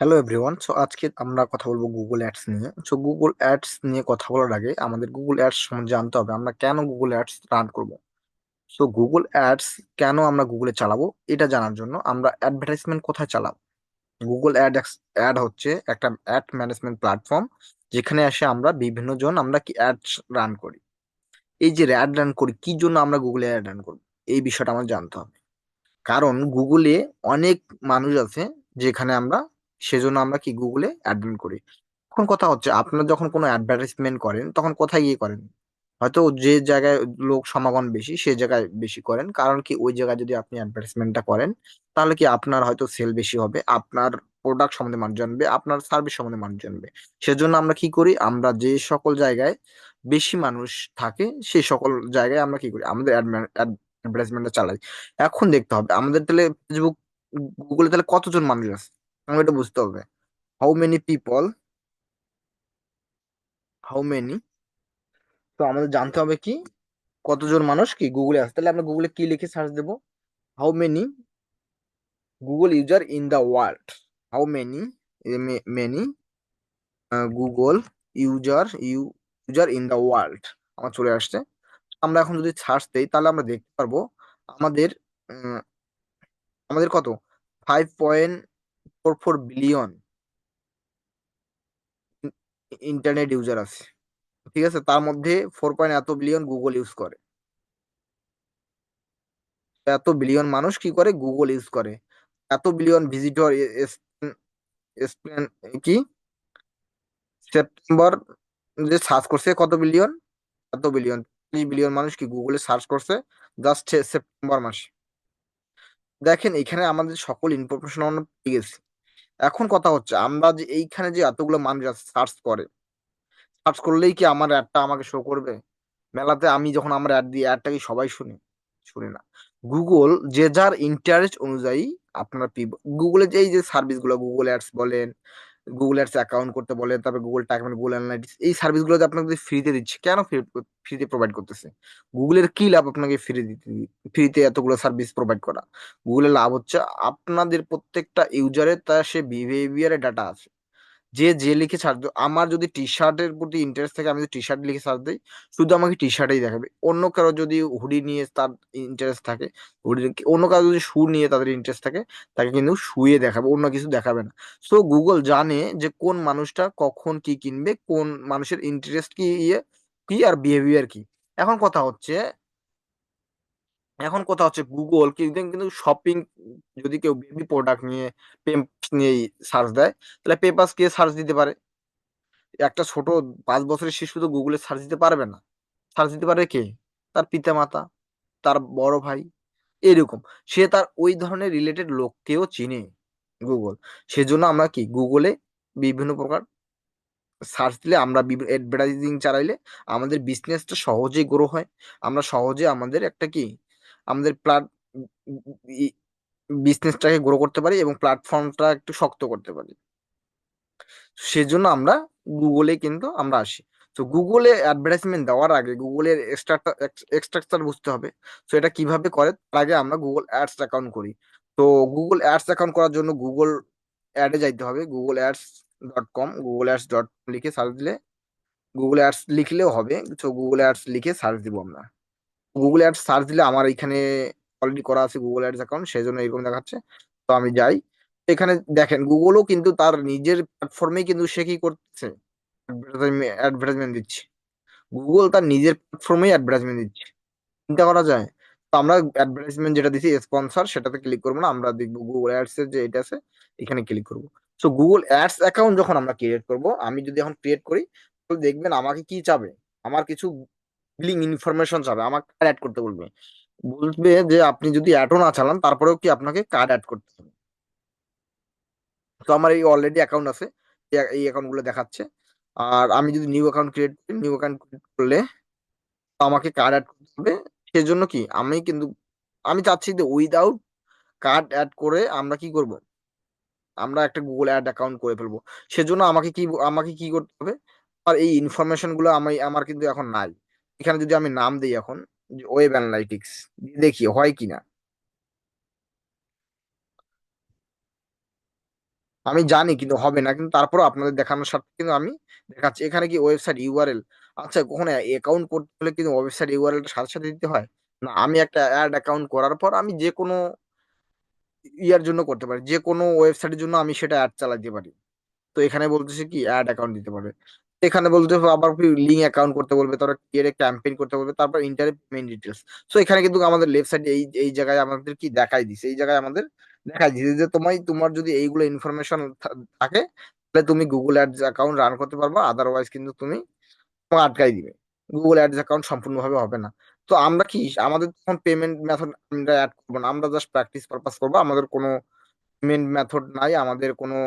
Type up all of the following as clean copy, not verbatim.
Hello everyone. আজকে আমরা কথা বলবো গুগল অ্যাডস নিয়ে। গুগল অ্যাডস নিয়ে কথা বলার আগে আমাদের গুগল অ্যাডস সম্বন্ধে জানতে হবে আমরা কেন গুগল অ্যাডস রান করব। গুগল অ্যাডস কেন আমরা গুগলে চালাবো এটা জানার জন্য আমরা অ্যাডভার্টাইজমেন্ট কোথায় চালাবো। গুগল অ্যাড হচ্ছে একটা অ্যাড ম্যানেজমেন্ট প্ল্যাটফর্ম, যেখানে এসে আমরা বিভিন্ন জন আমরা কি অ্যাডস রান করি। এই যে অ্যাড রান করি কি জন্য আমরা গুগলে অ্যাড রান করবো, এই বিষয়টা আমার জানতে হবে। কারণ গুগলে অনেক মানুষ আছে, যেখানে আমরা সেজন্য আমরা কি গুগলে অ্যাড রান করি। এখন কথা হচ্ছে আপনারা যখন কোনো অ্যাডভার্টাইজমেন্ট করেন তখন কোথায় গিয়ে করেন? হয়তো যে জায়গায় লোক সমাগম বেশি সে জায়গায় বেশি করেন, কারণ কি ওই জায়গায় যদি আপনি অ্যাডভার্টাইজমেন্টটা করেন তাহলে কি আপনার হয়তো সেল বেশি হবে, আপনার প্রোডাক্ট সম্বন্ধে মানুষ জানবে, আপনার সার্ভিস সম্বন্ধে মানুষ জানবে। সেজন্য আমরা কি করি, আমরা যে সকল জায়গায় বেশি মানুষ থাকে সেই সকল জায়গায় আমরা কি করি, আমাদের অ্যাডভার্টাইজমেন্টটা চালাই। এখন দেখতে হবে আমাদের তাহলে ফেসবুক গুগলে তাহলে কতজন মানুষ আছে, আমাকে এটা বুঝতে হবে। How many people, how many. তো আমাদের জানতে হবে কি কতজন মানুষ কি গুগলে আছে। তাহলে আমরা গুগলে কি লিখে সার্চ দেবো? How many Google user in the world. How many many Google user in the world আমার চলে আসছে। আমরা এখন যদি সার্চ দেই তাহলে আমরা দেখতে পারবো আমাদের উম, আমাদের কত 5.44 বিলিয়ন ইন্টারনেট ইউজার আছে। ঠিক আছে, তার মধ্যে 4 এত বিলিয়ন গুগল ইউজ করে। এত বিলিয়ন মানুষ কি করে গুগল ইউজ করে। এত বিলিয়ন ভিজিটর কি সেপ্টেম্বর যে সার্চ করছে কত বিলিয়ন, এত বিলিয়ন 30 বিলিয়ন মানুষ কি গুগলে সার্চ করছে জাস্ট সেপ্টেম্বর মাসে। দেখেন এখানে আমাদের সকল ইনফরমেশন আমরা পেয়ে গেছি। এখন কথা হচ্ছে আমরা যে এইখানে যে এতগুলো মানুষ সার্চ করে, সার্চ করলেই কি আমার অ্যাডটা আমাকে শো করবে? মেলাতে আমি যখন আমার অ্যাড দিই অ্যাডটা কি সবাই শুনে? শুনি না। গুগল যে যার ইন্টারেস্ট অনুযায়ী আপনার গুগলে যে এই যে সার্ভিস গুলো গুগল অ্যাডস বলেন, গুগল অ্যাডস অ্যাকাউন্ট করতে বলেন, তারপরে গুগল টাকা মানে গুগল অ্যানালাইটিক্স, এই সার্ভিস গুলো যে আপনাকে ফ্রিতে দিচ্ছে কেন? ফ্রিতে প্রোভাইড করতেছে। গুগলের কি লাভ আপনাকে ফ্রিতে এতগুলো সার্ভিস প্রোভাইড করা? গুগলের লাভ হচ্ছে আপনাদের প্রত্যেকটা ইউজারের তার সে বিহেভিয়ারের ডাটা আছে। যে যে লিখে সার্চ আমার যদি টি শার্টের প্রতি ইন্টারেস্ট থাকে, আমি যদি টি শার্ট লিখে সার্চ দিই শুধু আমাকে টি শার্টেই দেখাবে। অন্য কারো যদি হুডি নিয়ে তার ইন্টারেস্ট থাকে, হুডি, অন্য কারো যদি শু নিয়ে তাদের ইন্টারেস্ট থাকে, তাকে কিন্তু শুয়ে দেখাবে, অন্য কিছু দেখাবে না। সো গুগল জানে যে কোন মানুষটা কখন কি কিনবে, কোন মানুষের ইন্টারেস্ট কি কি আর বিহেভিয়ার কি। এখন কথা হচ্ছে এখন কথা হচ্ছে গুগল কিন্তু শপিং, যদি কেউ বেবি প্রোডাক্ট নিয়ে পেম্পাস নিয়ে সার্চ দেয়, তাহলে পেপাস কে সার্চ দিতে পারে? একটা ছোট 5 বছরের শিশু তো গুগলে সার্চ দিতে পারবে না। সার্চ দিতে পারবে কে? তার পিতা মাতা, তার বড় ভাই, এরকম। সে তার ওই ধরনের রিলেটেড লোককেও চিনে গুগল। সেজন্য আমরা কি গুগলে বিভিন্ন প্রকার সার্চ দিলে, আমরা অ্যাডভার্টাইজিং চালাইলে আমাদের বিজনেসটা সহজেই গ্রো হয়। আমরা সহজে আমাদের একটা কি আমাদের বিজনেসটাকে গ্রো করতে পারি এবং প্ল্যাটফর্মটা একটু শক্ত করতে পারি। সেজন্য আমরা গুগলে কিন্তু আমরা আসি। তো গুগলে অ্যাডভার্টাইজমেন্ট দেওয়ার আগে গুগলের এক্সট্রাকচার বুঝতে হবে। তো এটা কিভাবে করে তার আগে আমরা গুগল অ্যাডস অ্যাকাউন্ট করি। তো গুগল অ্যাডস অ্যাকাউন্ট করার জন্য গুগল অ্যাডে যাইতে হবে, গুগল অ্যাডস.কম, গুগল অ্যাডস লিখে সার্চ দিলে, গুগল অ্যাডস লিখলেও হবে। তো গুগল অ্যাডস লিখে সার্চ দিব আমরা। গুগল অ্যাডস সার্চ দিলে আমার এখানে অলরেডি করা আছে গুগল অ্যাডস অ্যাকাউন্ট, সেই জন্য এরকম দেখাচ্ছে। তো আমি যাই, এখানে দেখেন গুগলও কিন্তু তার নিজের প্ল্যাটফর্মে কিন্তু সে কি করতেছে, অ্যাডভার্টাইজমেন্ট দিচ্ছে। গুগল তার নিজের প্ল্যাটফর্মেই অ্যাডভার্টাইজমেন্ট দিচ্ছে, চিন্তা করা যায়? তো আমরা অ্যাডভার্টাইজমেন্ট যেটা দিচ্ছি স্পন্সর, সেটাতে ক্লিক করবো না, আমরা দেখবো গুগল অ্যাডস এর যে এটা আছে এখানে ক্লিক করবো। সো গুগল অ্যাডস অ্যাকাউন্ট যখন আমরা ক্রিয়েট করব, আমি যদি এখন ক্রিয়েট করি তাহলে দেখবেন আমাকে কি চাবে, আমার কিছু বিলিং ইনফরমেশন চাবে, আমাকে কার্ড অ্যাড করতে বলবে। বলবে যে আপনি যদি অ্যাডও না চালান তারপরেও কি আপনাকে কার্ড অ্যাড করতে হবে। তো আমার এই অলরেডি অ্যাকাউন্ট আছে, এই অ্যাকাউন্ট গুলো দেখাচ্ছে। আর আমি যদি নিউ অ্যাকাউন্ট ক্রিয়েট করি, নিউ অ্যাকাউন্ট ক্রিয়েট করলে তো আমাকে কার্ড অ্যাড করতে হবে। সেজন্য কি আমি কিন্তু আমি চাচ্ছি যে উইদাউট কার্ড অ্যাড করে আমরা কি করব, আমরা একটা গুগল অ্যাড অ্যাকাউন্ট করে ফেলবো। সেজন্য আমাকে কি করতে হবে, আর এই ইনফরমেশন গুলো আমার কিন্তু এখন নাই। এখানে যদি আমি নাম দিই এখন ওয়েব অ্যানালাইটিক্স, দেখি হয় কিনা। আমি জানি কিন্তু হবে না, কিন্তু তারপরও আপনাদের দেখানোর স্বার্থে কিন্তু আমি দেখাচ্ছি। এখানে কি ওয়েবসাইট ইউআরএল, আচ্ছা কখনো অ্যাকাউন্ট করতে হলে কিন্তু ওয়েবসাইট ইউআরএলটা সাথে সাথে দিতে হয় না? আমি একটা অ্যাড অ্যাকাউন্ট করার পর আমি যে কোনো ইয়ার জন্য করতে পারি, যে কোনো ওয়েবসাইটের জন্য আমি সেটা অ্যাড চালাতে পারি। তো এখানে বলতেছে কি অ্যাড অ্যাকাউন্ট দিতে পারবে, এখানে বলতে আবার লিঙ্ক অ্যাকাউন্ট করতে বলবে, তারপর ক্রিয়েট ক্যাম্পেইন করতে বলবে, তারপর ইন্টার পেমেন্ট ডিটেলস। সো এখানে কিন্তু আমাদের লেফট সাইডে এই এই জায়গায় আমাদের কি দেখাই দিছে, এই জায়গায় আমাদের দেখাই দিছে যে তোমার যদি এইগুলো ইনফরমেশন থাকে, তাহলে তুমি গুগল অ্যাডস অ্যাকাউন্ট রান করতে পারবা, আদারওয়াইজ কিন্তু তুমি তোমাকে আটকাই দিবে, গুগল অ্যাডস অ্যাকাউন্ট সম্পূর্ণভাবে হবে না। তো আমরা কি আমাদের তখন পেমেন্ট মেথড আমরা অ্যাড করবো না, আমরা জাস্ট প্র্যাকটিস পারপাস করবো, আমাদের কোনো পেমেন্ট মেথড নাই, আমাদের কোনো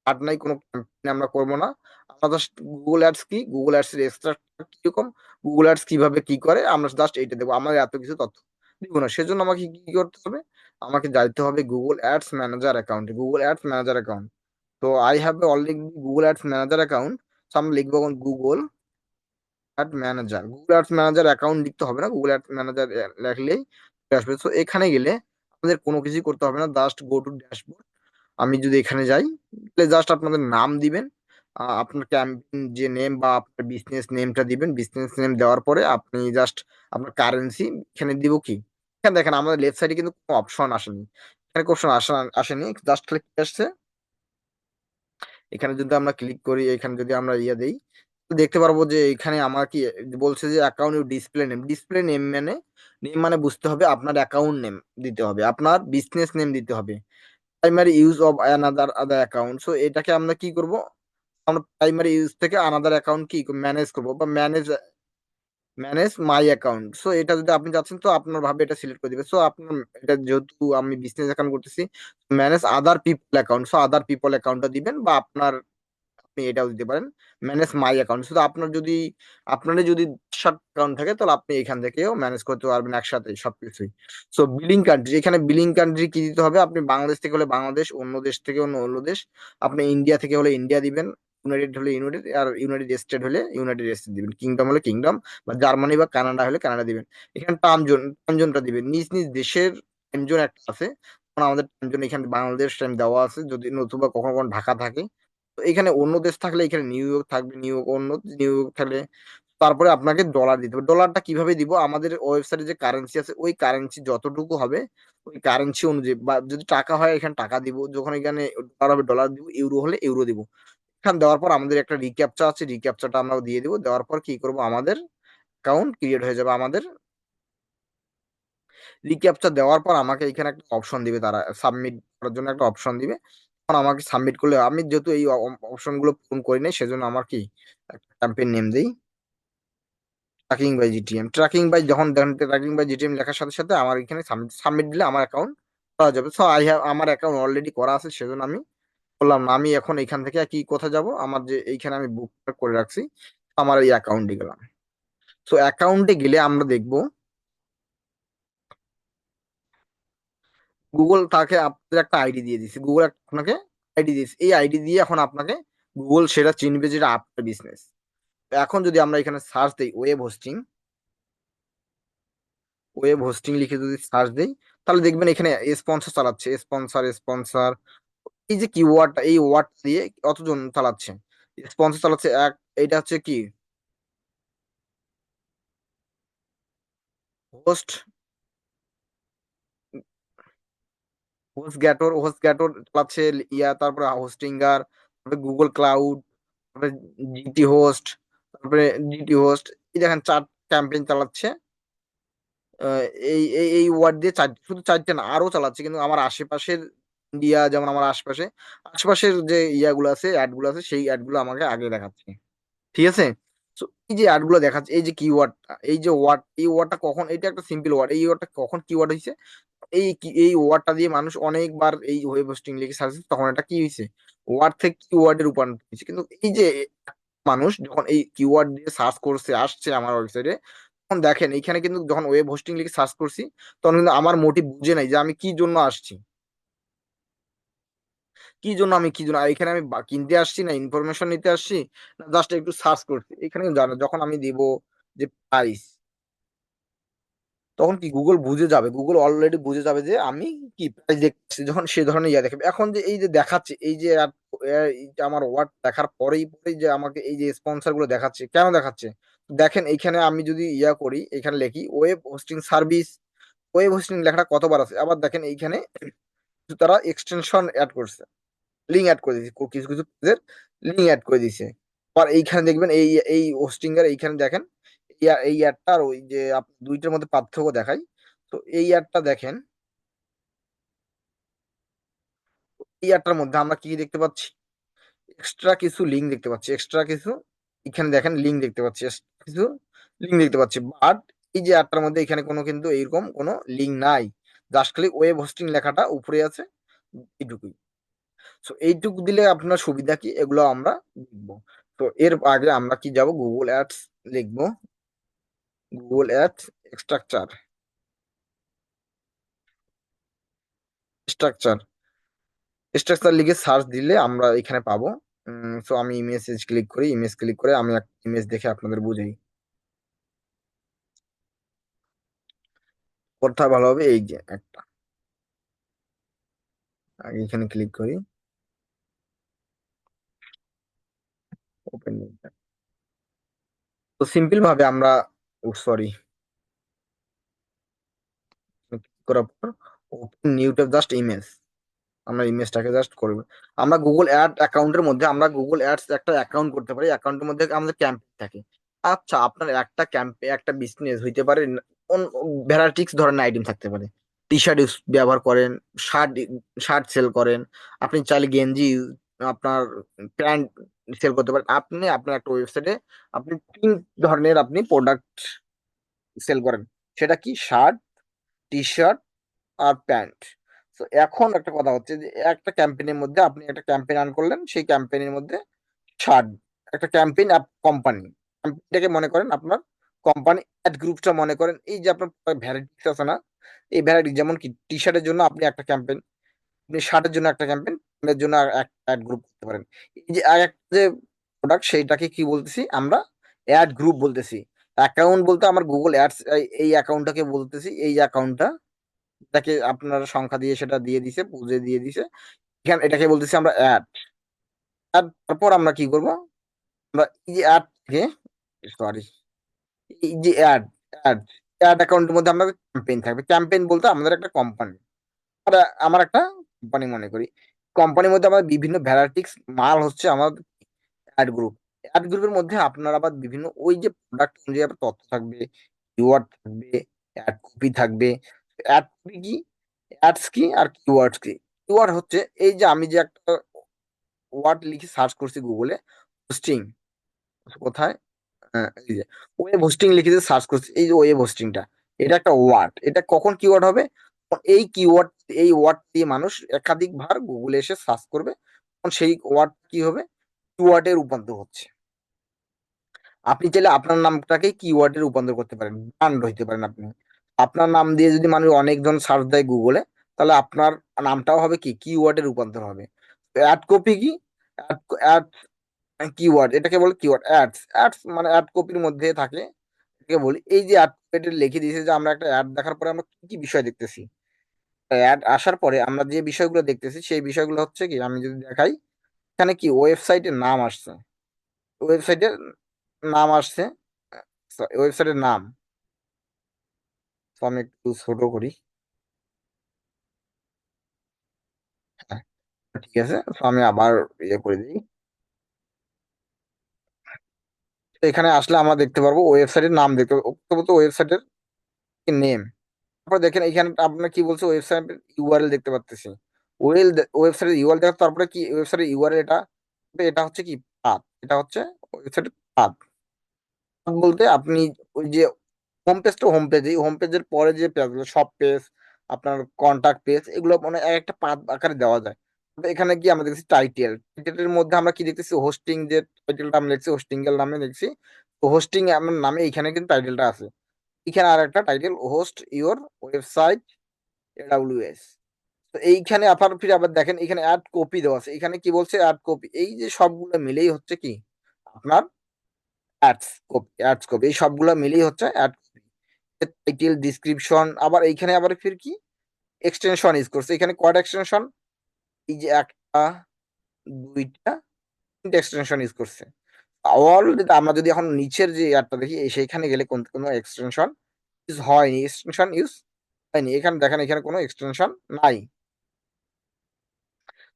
আর নাই, কোনো ক্যাম্পেইন আমরা করবো না। আমরা জাস্ট গুগল অ্যাডস কি, গুগল অ্যাডস এর এক্সট্রা কিরকম, গুগল অ্যাডস কিভাবে কি করে আমরা জাস্ট এইটা দেবো, আমাদের এত কিছু তথ্য দিব না। সেজন্য আমাকে কি করতে হবে, আমাকে যাইতে হবে গুগল অ্যাডস ম্যানেজার অ্যাকাউন্টে, গুগল অ্যাডস ম্যানেজার অ্যাকাউন্ট। তো I have already Google ads manager account. আমরা লিখবো Google ad manager, Google ads manager account লিখতে হবে না, গুগল অ্যাডস ম্যানেজার লিখলেই চলে আসবে। তো এখানে গেলে আমাদের কোনো কিছুই করতে হবে না, জাস্ট গো টু ড্যাশবোর্ড। আমি যদি এখানে যাই, তাহলে জাস্ট আপনাদের নাম দিবেন, আপনার ক্যাম্পেইন যে নেম বা আপনার বিজনেস নেমটা দিবেন, বিজনেস নেম দেওয়ার পরে আপনি জাস্ট আপনার কারেন্সি এখানে দিব কি, এখানে দেখেন আমাদের লেফট সাইডে কিন্তু কোনো অপশন আসেনি, এখানে কোশ্চেন আসেনি, জাস্ট ক্লিক আসছে। এখানে যদি আমরা ক্লিক করি, এখানে যদি আমরা ইয়ে দেই, তো দেখতে পারবো যে এখানে আমার কি বলছে যে account display name, display name মানে বুঝতে হবে আপনার অ্যাকাউন্ট নেম দিতে হবে, আপনার বিজনেস নেম দিতে হবে, primary use of another other account. So এটাকে আমরা কি করব, আমরা প্রাইমারি ইউজ থেকে আনাদার অ্যাকাউন্ট কি ম্যানেজ করব, বা manage manage my account. So এটা যদি আপনি চাচ্ছেন তো আপনার ভাবে এটা সিলেক্ট করে দিবে। সো আপনার এটা যেহেতু আমি বিজনেস অ্যাকাউন্ট করতেছি, manage other people account, so other people অ্যাকাউন্টটা দিবেন, বা আপনার আপনি এটাও দিতে পারেন ম্যানেজ মাই অ্যাকাউন্ট। শুধু আপনার যদি 7 অ্যাকাউন্ট থাকে, তাহলে আপনি এখান থেকেও ম্যানেজ করতে পারবেন একসাথে সবকিছুই। সো বিলিং কান্ট্রি, এখানে বিলিং কান্ট্রি কি দিতে হবে, আপনি বাংলাদেশ থেকে হলে বাংলাদেশ, অন্য দেশ থেকে অন্য দেশ, আপনি ইন্ডিয়া থেকে হলে ইন্ডিয়া দিবেন, ইউনাইটেড হলে ইউনাইটেড, আর ইউনাইটেড স্টেট হলে ইউনাইটেড স্টেট দিবেন, কিংডম হলে কিংডম, বা জার্মানি বা কানাডা হলে কানাডা দিবেন। এখানে টাইম জোনটা দিবেন, নিজ নিজ দেশের টাইম জোন একটা আছে, যেমন আমাদের টাইম জোন এখানে বাংলাদেশ টাইম দেওয়া আছে, যদি নতুবা কখনো কখনো ঢাকা থাকে। তো এখানে অন্য দেশ থাকলে এখানে নিউ ইয়র্ক থাকবে, নিউ ইয়র্ক থাকলে তারপরে আপনাকে ডলার দিতে হবে। ডলারটা কিভাবে দিব, আমাদের ওয়েবসাইটে যে কারেন্সি আছে ওই কারেন্সি যতটুকু হবে ওই কারেন্সি অনুযায়ী, বা যদি টাকা হয় এখানে টাকা দিব, যখন এখানে ডলার হবে ডলার দিব, ইউরো হলে ইউরো দিব। এখানে দেওয়ার পর আমাদের একটা রিক্যাপচা আছে, রিক্যাপচাটা আমরা দিয়ে দিব, দেওয়ার পর কি করব, আমাদের অ্যাকাউন্ট ক্রিয়েট হয়ে যাবে। আমাদের রিক্যাপচা দেওয়ার পর আমাকে এখানে একটা অপশন দিবে, তারা সাবমিট করার জন্য একটা অপশন দিবে। তখন আমাকে সাবমিট করলে, আমি যেহেতু এই অপশন গুলো পূরণ করি নাই, সেজন্য আমার কি একটা ক্যাম্পেইন নেম দিই, tracking by GTM. Tracking by যখন দেখেন ট্র্যাকিং বাই জিটিএম লেখার সাথে সাথে আমার এখানে সাবমিট সাবমিট দিলে আমার অ্যাকাউন্ট করা যাবে। সো আই হ্যাভ, আমার অ্যাকাউন্ট অলরেডি করা আছে, সেজন্য আমি বললাম না, আমি এখন এখান থেকে কি কোথায় যাব, আমার যে এইখানে আমি বুক করে রাখছি, আমার এই অ্যাকাউন্টে গেলাম। সো অ্যাকাউন্টে গেলে আমরা দেখবো গুগল তাকে আপনাদের একটা আইডি দিয়ে দিচ্ছে, গুগল আপনাকে আইডি দিচ্ছে, এই আইডি দিয়ে এখন আপনাকে গুগল সেটা চিনবে যেটা আপনার বিজনেস। এখন যদি আমরা এখানে সার্চ দিই ওয়েব হোস্টিং লিখে যদি সার্চ দিই, তাহলে দেখবেন এখানে স্পন্সর চালাচ্ছে, স্পন্সর, এই যে কিওয়ার্ডটা, এই ওয়ার্ড দিয়ে কতজন চালাচ্ছে, স্পন্সর চালাচ্ছে এক, এটা হচ্ছে কি হোস্ট, হোস্ট গ্যাটোর চালাচ্ছে, তারপরে হোস্টিঙ্গার, তারপরে গুগল ক্লাউড, তারপরে জিটি হোস্ট, তারপরে জিটি হোস্ট, এই দেখেন 4 ক্যাম্পেইন চালাচ্ছে। আহ, এই ওয়ার্ড দিয়ে শুধু 4টে না আরো চালাচ্ছে, কিন্তু আমার আশেপাশের ইন্ডিয়া, যেমন আমার আশেপাশের যে ইয়াগুলো আছে, অ্যাড গুলো আছে, সেই অ্যাড গুলো আমাকে আগে দেখাচ্ছে। ঠিক আছে। তো এই যে অ্যাড গুলো দেখাচ্ছে, এই যে কিওয়ার্ডটা, এই ওয়ার্ডটা কখন, এটা একটা সিম্পল ওয়ার্ড, এই ওয়ার্ডটা কখন কিওয়ার্ড হয়েছে, এই ওয়ার্ডটা দিয়ে মানুষ অনেকবার এই ওয়েব হোস্টিং লিখে সার্চ, তখন এটা কি হয়েছে, ওয়ার্ড থেকে কিওয়ার্ডে রূপান্তর হয়েছে। কিন্তু এই যে মানুষ যখন এই কিওয়ার্ড দিয়ে সার্চ করছে আসছে আমার ওয়েবসাইটে, তখন দেখেন এখানে কিন্তু যখন ওয়েব হোস্টিং লিখে সার্চ করছি, তখন কিন্তু আমার মোটিভ বুঝে নাই যে আমি কি জন্য আসছি, কি জন্য এখানে আমি কিনতে আসছি, না ইনফরমেশন নিতে আসছি, না জাস্ট একটু সার্চ করছি। এখানে জানো যখন আমি দিব যে প্রাইস, তখন কি গুগল বুঝে যাবে, গুগল অলরেডি বুঝে যাবে যে আমি কি প্রাইস দেখছি, যখন সে ধরনের ইয়া দেখাবে। এখন যে এই যে দেখাচ্ছে, এই যে এই যে আমার ওয়ার্ড দেখার পরেই পরেই যে আমাকে এই যে স্পন্সর গুলো দেখাচ্ছে, কেন দেখাচ্ছে? দেখেন এইখানে আমি যদি ইয়া করি, এখানে লিখি web hosting service, web hosting লেখাটা কতবার আছে, আবার দেখেন এইখানে তারা এক্সটেনশন অ্যাড করছে, লিঙ্ক অ্যাড করে দিয়েছে, কিছু কিছু পেজের লিঙ্ক অ্যাড করে দিয়েছে। আবার এইখানে দেখবেন এই এই হোস্টিং এর এইখানে দেখেন এই অ্যাডটা আর ওই যে দুইটার মধ্যে পার্থক্য দেখাই। তো এই অ্যাডটা দেখেন, এই অ্যাডটার মধ্যে আমরা কি দেখতে পাচ্ছি, এক্সট্রা কিছু লিঙ্ক দেখতে পাচ্ছি, এক্সট্রা কিছু এখানে দেখেন লিঙ্ক দেখতে পাচ্ছি, কিছু লিঙ্ক দেখতে পাচ্ছি। বাট এই যে অ্যাডটার মধ্যে এখানে কোনো কিন্তু এইরকম কোনো লিঙ্ক নাই, জাস্ট খালি ওয়েব হোস্টিং লেখাটা উপরে আছে, এইটুকুই। সো এইটুকু দিলে আপনার সুবিধা কি, এগুলো আমরা দেখবো। তো এর আগে আমরা কি যাব, গুগল অ্যাডস লিখবো, Google ads structure, structure structure লিখে সার্চ দিলে আমরা এখানে পাবো। তো আমি ইমেজ ক্লিক করি, ইমেজ ক্লিক করে আমি একটা ইমেজ দেখে আপনাদের বুঝাই কোথায় ভালো হবে। এই যে একটা, আগে এখানে ক্লিক করি, ওপেন। তো সিম্পল ভাবে আমরা, সরি, করার পর open new tab, just image, আমরা ইমেজটাকে জাস্ট করবো। আমরা গুগল অ্যাড অ্যাকাউন্টের মধ্যে আমরা গুগল অ্যাডস একটা অ্যাকাউন্ট করতে পারি, অ্যাকাউন্টের মধ্যে আমাদের ক্যাম্পেইন থাকে। আচ্ছা, আপনার একটা ক্যাম্পে একটা বিজনেস হইতে পারে, ভ্যারাইটিক্স ধরনের আইটেম থাকতে পারে, টি শার্ট ব্যবহার করেন, শার্ট শার্ট সেল করেন, আপনি চাইলে গেঞ্জি, আপনার প্যান্ট সেল করতে পারেন। আপনি আপনার একটা ওয়েবসাইটে আপনি তিন ধরনের আপনি প্রোডাক্ট সেল করেন, সেটা কি, শার্ট, টি শার্ট আর প্যান্ট। তো এখন একটা কথা হচ্ছে যে একটা ক্যাম্পেইনের মধ্যে আপনি একটা ক্যাম্পেইন রান করলেন, সেই ক্যাম্পেইনের মধ্যে ছাড়, একটা ক্যাম্পেইন কোম্পানি, ক্যাম্পেইনটাকে মনে করেন আপনার কোম্পানি, অ্যাড গ্রুপটা মনে করেন এই যে আপনার ভ্যারাইটিস আছে না, এই ভ্যারাইটি যেমন কি টি শার্টের জন্য আপনি একটা ক্যাম্পেইন, আপনি শার্টের জন্য একটা ক্যাম্পেইন, এর জন্য একটা অ্যাড গ্রুপ করতে পারেন। এই যে আর একটা যে প্রোডাক্ট, সেইটাকে কি বলতেছি আমরা, অ্যাড গ্রুপ বলতেছি। অ্যাকাউন্ট বলতে আমার গুগল অ্যাডস, এই অ্যাকাউন্টটাকে বলতেছি, এই অ্যাকাউন্টটা তাকে আপনার সংখ্যা দিয়ে সেটা দিয়ে দিছে, পুজো দিয়ে দিছে, এখানে এটাকে বলতেছি আমরা অ্যাড। আর তারপর আমরা কি করব, আমরা এই যে অ্যাড থেকে, সরি, এই যে অ্যাড, অ্যাড অ্যাড অ্যাকাউন্টের মধ্যে আমাদের ক্যাম্পেইন থাকবে। ক্যাম্পেইন বলতে আমাদের একটা কোম্পানি, আমরা আমার একটা কোম্পানি মনে করি, কোম্পানির মধ্যে আমাদের বিভিন্ন ভ্যারাইটিক্স মাল হচ্ছে আমার অ্যাড গ্রুপ। অ্যাড গ্রুপের মধ্যে আপনার আবার বিভিন্ন ওই যে প্রোডাক্ট অনুযায়ী আবার তথ্য থাকবে, কিওয়ার্ড থাকবে, অ্যাড কপি থাকবে। অ্যাড কপি কি, অ্যাডস কি আর কিওয়ার্ডস কি? কিওয়ার্ড হচ্ছে এই যে আমি যে একটা ওয়ার্ড লিখে সার্চ করছি গুগলে, হোস্টিং, কোথায়, এই যে ওয়েব হোস্টিং লিখে যে সার্চ করছি, এই যে ওয়েব হোস্টিংটা, এটা একটা ওয়ার্ড, এটা কখন কিওয়ার্ড হবে, এই কিওয়ার্ড, এই ওয়ার্ড দিয়ে মানুষ একাধিকবার গুগলে এসে সার্চ করবে, তখন সেই ওয়ার্ড কি হবে, কিওয়ার্ডে রূপান্তর হচ্ছে। আপনি চাইলে আপনার নামটাকে কিওয়ার্ডে রূপান্তর করতে পারেন, ব্র্যান্ড হইতে পারেন আপনি। আপনার নাম দিয়ে যদি মানুষ অনেকজন সার্চ দেয় গুগলে, তাহলে আপনার নামটাও হবে কি, কিওয়ার্ডে রূপান্তর হবে। অ্যাড কপি কি, অ্যাড কিওয়ার্ড, এটাকে বলে কিওয়ার্ড। অ্যাডস, অ্যাডস মানে অ্যাড কপির মধ্যে থাকে, এটাকে বলি। এই যে অ্যাড কপিটা লিখে দিয়েছে যে আমরা একটা অ্যাড দেখার পরে আমরা কি কি বিষয় দেখতেছি, অ্যাড আসার পরে আমরা যে বিষয়গুলো দেখতেছি সেই বিষয়গুলো হচ্ছে কি, আমি যদি দেখাই, এখানে কি ওয়েবসাইটের নাম আসছে, ওয়েবসাইটের নাম আসছে, ওয়েবসাইটের নাম। তো আমি একটু ছোট করি, হ্যাঁ, ঠিক আছে। তো আমি আবার ইয়ে করে দিই। তো এখানে আসলে আমরা দেখতে পারবো ওয়েবসাইটের নাম, দেখতে পাবো প্রথমত ওয়েবসাইটের নেম। তারপর দেখেন এখানে আপনার কি বলছে, ওয়েবসাইটের ইউআরএল দেখতে পাচ্তেছি, ওয়েবসাইটের ইউআরএল দেখার, তারপরে কি ওয়েবসাইটের ইউআরএল, এটা এটা হচ্ছে কি পাথ, এটা হচ্ছে ওয়েবসাইটের পাথ। বলতে আপনি ওই যে হোম পেজ, তো হোম পেজ, এই হোম পেজের পরে যে পেজগুলো, সব পেজ, আপনার কন্টাক্ট পেজ, এগুলো মানে এক একটা পাত আকারে দেওয়া যায়। তো এখানে কি আমরা দেখছি টাইটেল, টাইটেলের মধ্যে আমরা কি দেখতেছি, হোস্টিং যে টাইটেলটা আমরা লিখছি, হোস্টিং এর নামে লিখছি। তো হোস্টিং আমার নামে এখানে কিন্তু টাইটেলটা আছে। এখানে আর একটা title, host your website AWS. তো এইখানে আবার ফিরে আবার দেখেন এখানে অ্যাড কপি দেওয়া আছে, এখানে কি বলছে, অ্যাড কপি, এই যে সবগুলো মিলেই হচ্ছে কি আপনার অ্যাডস কপি, অ্যাডস কপি, এই সবগুলো মিলেই হচ্ছে অ্যাড কপি। টাইটেল, ডিসক্রিপশন, আবার এইখানে আবার ফির কি এক্সটেনশন ইউজ করছে। এখানে কয়টা এক্সটেনশন? এই যে একটা, দুইটা, তিনটা এক্সটেনশন ইউজ করছে। অলরেডি আমরা যদি এখন নিচের যে অ্যাডটা দেখি, সেইখানে গেলে কোনো এক্সটেনশন ইউজ হয়নি, এক্সটেনশন ইউজ হয়নি। এখানে দেখেন, এখানে কোনো এক্সটেনশন নাই।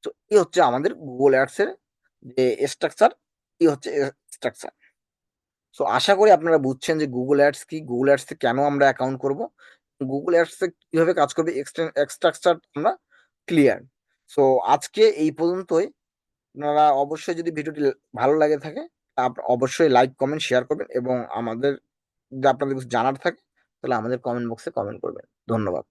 তো এই হচ্ছে আমাদের গুগল অ্যাডস এর যে স্ট্রাকচার, এই হচ্ছে স্ট্রাকচার। সো আশা করি আপনারা বুঝছেন যে গুগল অ্যাডস কি, গুগল অ্যাডস এ কেন আমরা অ্যাকাউন্ট করব, গুগল অ্যাডস এ কিভাবে কাজ করবে, স্ট্রাকচার আমরা ক্লিয়ার। সো আজকে এই পর্যন্তই। আপনারা অবশ্যই যদি ভিডিওটি ভালো লাগে থাকে, অবশ্যই লাইক, কমেন্ট, শেয়ার করবেন এবং আমাদের যদি আপনাদের কিছু জানার থাকে তাহলে আমাদের কমেন্ট বক্সে কমেন্ট করবেন। ধন্যবাদ।